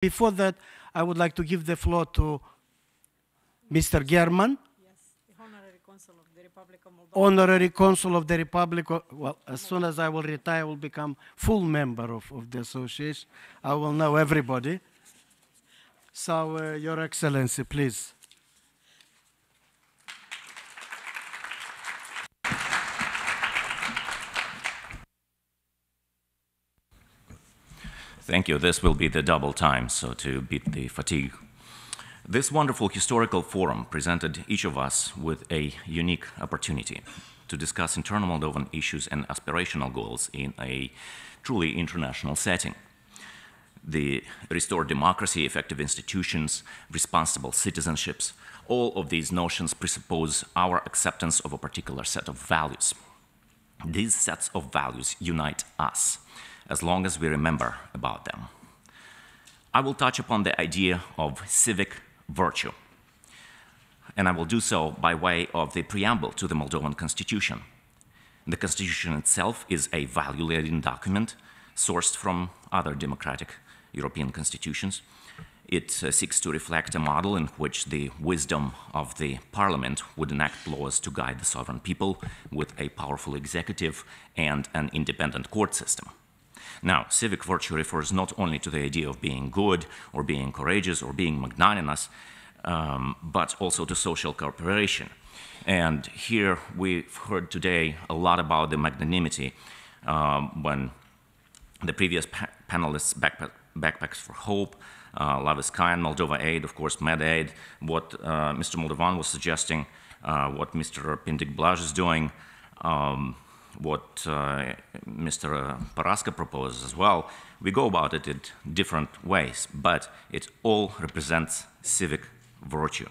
Before that, I would like to give the floor to Mr. Gherman. Yes, the Honorary Consul of the Republic of Moldova. Honorary Consul of the Republic of, well, as soon as I will retire, I will become full member of the association. I will know everybody. So, Your Excellency, please. Thank you. This will be the double time, so to beat the fatigue. This wonderful historical forum presented each of us with a unique opportunity to discuss internal Moldovan issues and aspirational goals in a truly international setting. The restored democracy, effective institutions, responsible citizenships, all of these notions presuppose our acceptance of a particular set of values. These sets of values unite us, as long as we remember about them. I will touch upon the idea of civic virtue, and I will do so by way of the preamble to the Moldovan Constitution. The Constitution itself is a value-laden document sourced from other democratic European constitutions. It seeks to reflect a model in which the wisdom of the parliament would enact laws to guide the sovereign people with a powerful executive and an independent court system. Now, civic virtue refers not only to the idea of being good or being courageous or being magnanimous, but also to social cooperation. And here we've heard today a lot about the magnanimity when the previous panelists, Backpacks for Hope, Love is Kind, Moldova Aid, of course, MedAid, what Mr. Moldovan was suggesting, what Mr. Pintic Blaj is doing, what Mr. Paraska proposes as well. We go about it in different ways, but it all represents civic virtue.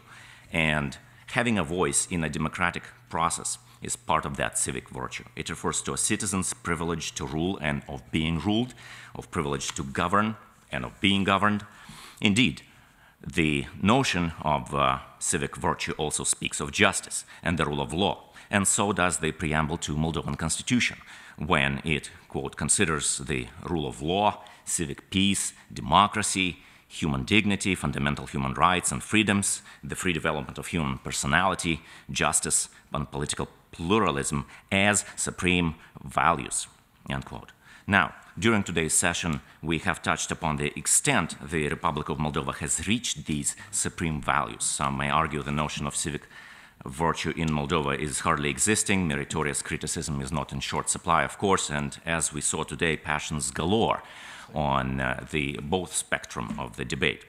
And having a voice in a democratic process is part of that civic virtue. It refers to a citizen's privilege to rule and of being ruled, of privilege to govern and of being governed. Indeed, the notion of civic virtue also speaks of justice and the rule of law. And so does the preamble to Moldovan Constitution, when it, quote, considers the rule of law, civic peace, democracy, human dignity, fundamental human rights and freedoms, the free development of human personality, justice, and political pluralism as supreme values, end quote. Now, during today's session, we have touched upon the extent the Republic of Moldova has reached these supreme values. Some may argue the notion of civic virtue in Moldova is hardly existing. Meritorious criticism is not in short supply, of course, and as we saw today, passions galore on the both spectrum of the debate.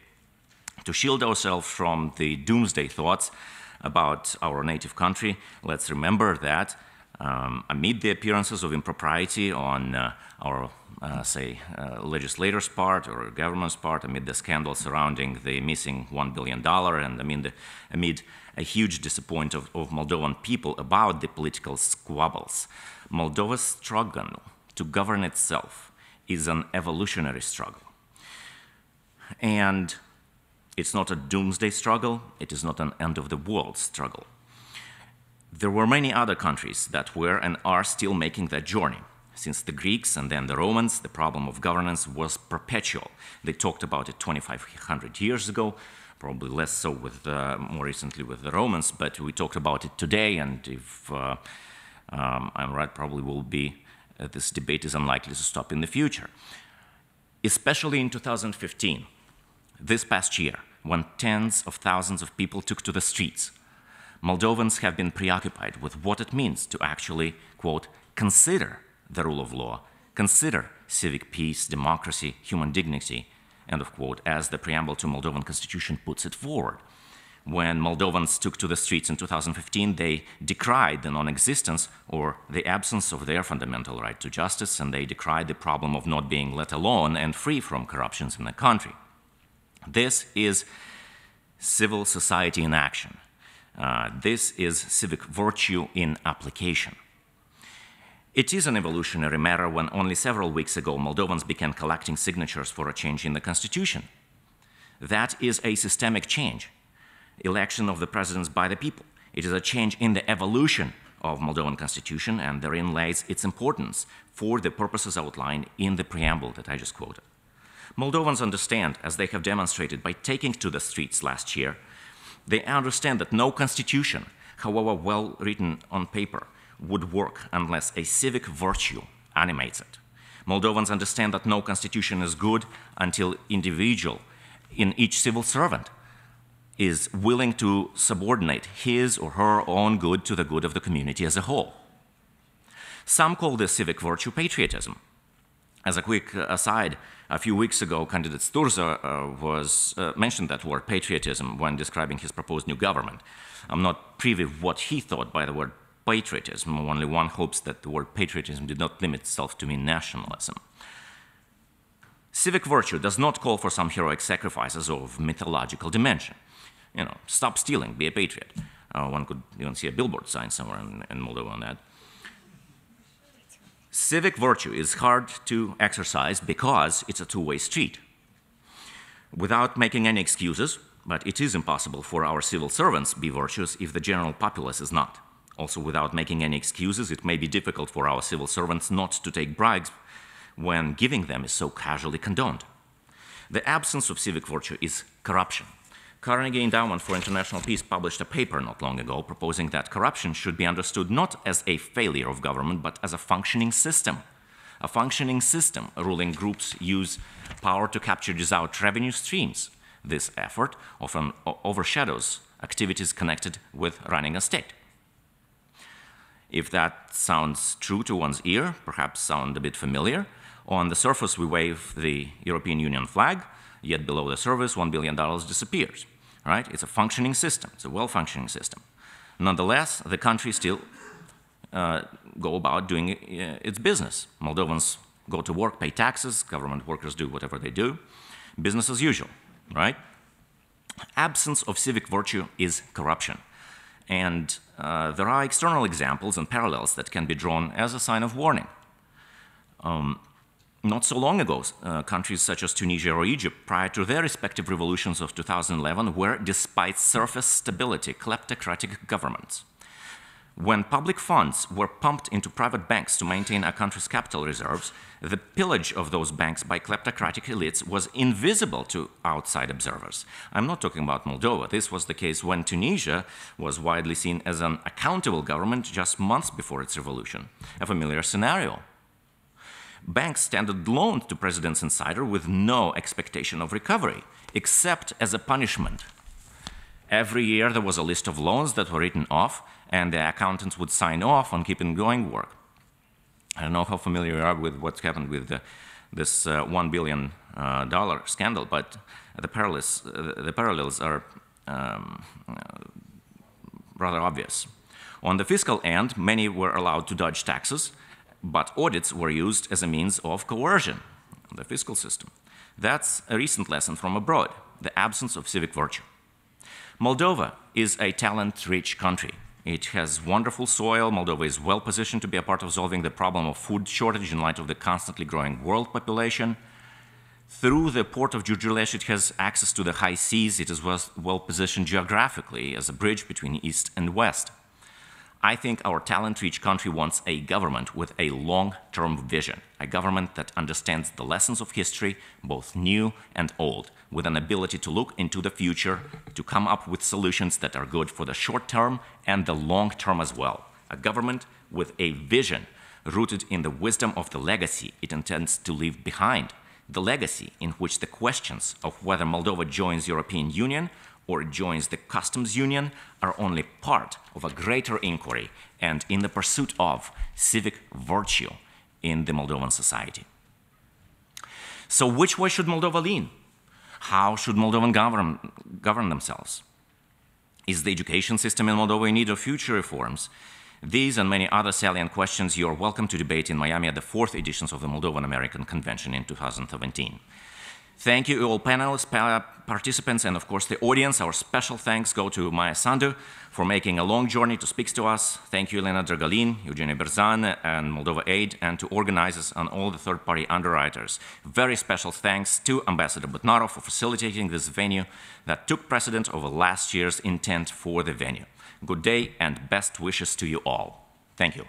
To shield ourselves from the doomsday thoughts about our native country, let's remember that amid the appearances of impropriety on our, legislators' part or government's part, amid the scandal surrounding the missing $1 billion and amid a huge disappointment of Moldovan people about the political squabbles, Moldova's struggle to govern itself is an evolutionary struggle. And it's not a doomsday struggle, it is not an end-of-the-world struggle. There were many other countries that were and are still making that journey. Since the Greeks and then the Romans, the problem of governance was perpetual. They talked about it 2,500 years ago, probably less so with more recently with the Romans, but we talked about it today, and if I'm right, probably will be, this debate is unlikely to stop in the future. Especially in 2015, this past year, when tens of thousands of people took to the streets, Moldovans have been preoccupied with what it means to actually, quote, consider the rule of law, consider civic peace, democracy, human dignity, end of quote, as the preamble to Moldovan Constitution puts it forward. When Moldovans took to the streets in 2015, they decried the non-existence or the absence of their fundamental right to justice, and they decried the problem of not being let alone and free from corruptions in the country. This is civil society in action. This is civic virtue in application. It is an evolutionary matter when only several weeks ago Moldovans began collecting signatures for a change in the constitution. That is a systemic change. Election of the presidents by the people. It is a change in the evolution of Moldovan constitution, and therein lies its importance for the purposes outlined in the preamble that I just quoted. Moldovans understand, as they have demonstrated by taking to the streets last year, they understand that no constitution, however well written on paper, would work unless a civic virtue animates it. Moldovans understand that no constitution is good until individual in each civil servant is willing to subordinate his or her own good to the good of the community as a whole. Some call this civic virtue patriotism. As a quick aside, a few weeks ago, candidate Sturza mentioned that word patriotism when describing his proposed new government. I'm not privy what he thought by the word patriotism. Only one hopes that the word patriotism did not limit itself to mean nationalism. Civic virtue does not call for some heroic sacrifices of mythological dimension. You know, stop stealing, be a patriot. One could even see a billboard sign somewhere in Moldova on that. Civic virtue is hard to exercise because it's a two-way street. Without making any excuses, but it is impossible for our civil servants to be virtuous if the general populace is not. Also, without making any excuses, it may be difficult for our civil servants not to take bribes when giving them is so casually condoned. The absence of civic virtue is corruption. Carnegie Endowment for International Peace published a paper not long ago proposing that corruption should be understood not as a failure of government, but as a functioning system. A functioning system, ruling groups use power to capture desired revenue streams. This effort often overshadows activities connected with running a state. If that sounds true to one's ear, perhaps sound a bit familiar, on the surface we wave the European Union flag, yet below the surface $1 billion disappears, right? It's a functioning system, it's a well-functioning system. Nonetheless, the country still go about doing its business. Moldovans go to work, pay taxes, government workers do whatever they do, business as usual, right? Absence of civic virtue is corruption. And there are external examples and parallels that can be drawn as a sign of warning. Not so long ago, countries such as Tunisia or Egypt, prior to their respective revolutions of 2011, were, despite surface stability, kleptocratic governments. When public funds were pumped into private banks to maintain a country's capital reserves, the pillage of those banks by kleptocratic elites was invisible to outside observers. I'm not talking about Moldova. This was the case when Tunisia was widely seen as an accountable government just months before its revolution, a familiar scenario. Banks tendered loans to President's insider with no expectation of recovery, except as a punishment. Every year there was a list of loans that were written off, and the accountants would sign off on keeping going work. I don't know how familiar you are with what's happened with this $1 billion scandal, but the parallels are rather obvious. On the fiscal end, many were allowed to dodge taxes, but audits were used as a means of coercion in the fiscal system. That's a recent lesson from abroad, the absence of civic virtue. Moldova is a talent-rich country. It has wonderful soil. Moldova is well positioned to be a part of solving the problem of food shortage in light of the constantly growing world population. Through the port of Giurgiuleș, it has access to the high seas. It is well positioned geographically as a bridge between East and West. I think our talent-rich country wants a government with a long-term vision, a government that understands the lessons of history, both new and old, with an ability to look into the future, to come up with solutions that are good for the short term and the long term as well. A government with a vision rooted in the wisdom of the legacy it intends to leave behind, the legacy in which the questions of whether Moldova joins the European Union or joins the customs union are only part of a greater inquiry and in the pursuit of civic virtue in the Moldovan society. So which way should Moldova lean? How should Moldovan govern themselves? Is the education system in Moldova in need of future reforms? These and many other salient questions you are welcome to debate in Miami at the 4th editions of the Moldovan-American Convention in 2017. Thank you all panelists, participants, and of course the audience. Our special thanks go to Maya Sandu for making a long journey to speak to us. Thank you, Elena Dragalin, Eugenie Berzan, and Moldova Aid, and to organizers and all the third-party underwriters. Very special thanks to Ambassador Butnarov for facilitating this venue that took precedent over last year's intent for the venue. Good day and best wishes to you all. Thank you.